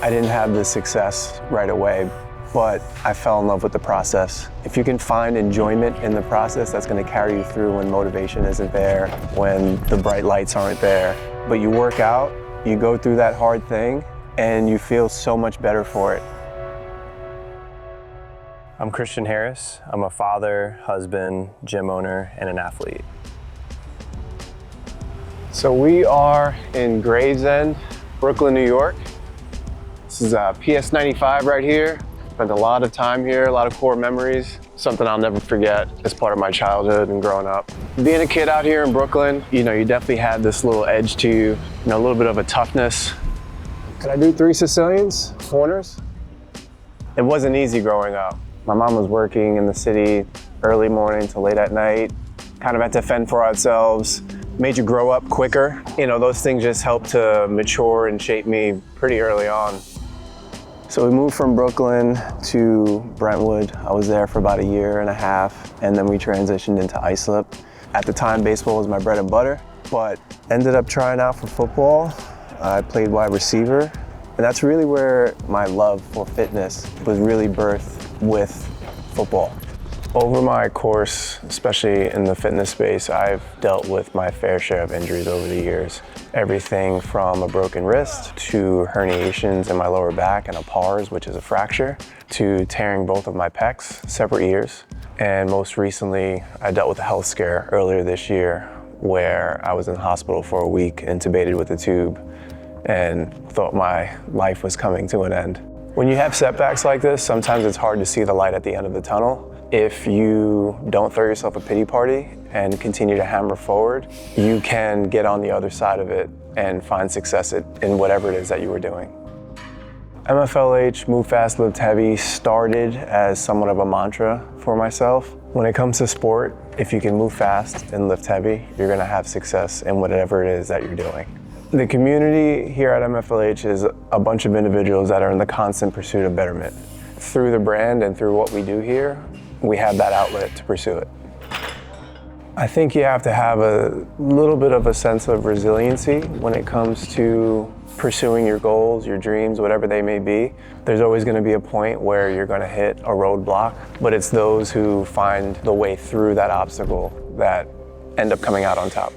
I didn't have the success right away, but I fell in love with the process. If you can find enjoyment in the process, that's going to carry you through when motivation isn't there, when the bright lights aren't there. But you work out, you go through that hard thing, and you feel so much better for it. I'm Christian Harris. I'm a father, husband, gym owner, and an athlete. So we are in Gravesend, Brooklyn, New York. This is PS 95 right here. Spent a lot of time here, a lot of core memories. Something I'll never forget as part of my childhood and growing up. Being a kid out here in Brooklyn, you definitely had this little edge to you, a little bit of a toughness. Can I do 3 Sicilians, corners? It wasn't easy growing up. My mom was working in the city early morning to late at night, kind of had to fend for ourselves, made you grow up quicker. Those things just helped to mature and shape me pretty early on. So we moved from Brooklyn to Brentwood. I was there for about 1.5 years, and then we transitioned into Islip. At the time, baseball was my bread and butter, but ended up trying out for football. I played wide receiver, and that's really where my love for fitness was really birthed with football. Over my course, especially in the fitness space, I've dealt with my fair share of injuries over the years. Everything from a broken wrist to herniations in my lower back and a pars, which is a fracture, to tearing both of my pecs separate years. And most recently, I dealt with a health scare earlier this year where I was in the hospital for a week, intubated with a tube, and thought my life was coming to an end. When you have setbacks like this, sometimes it's hard to see the light at the end of the tunnel. If you don't throw yourself a pity party and continue to hammer forward, you can get on the other side of it and find success in whatever it is that you were doing. MFLH, Move Fast, Lift Heavy, started as somewhat of a mantra for myself. When it comes to sport, if you can move fast and lift heavy, you're gonna have success in whatever it is that you're doing. The community here at MFLH is a bunch of individuals that are in the constant pursuit of betterment. Through the brand and through what we do here, we have that outlet to pursue it. I think you have to have a little bit of a sense of resiliency when it comes to pursuing your goals, your dreams, whatever they may be. There's always going to be a point where you're going to hit a roadblock, but it's those who find the way through that obstacle that end up coming out on top.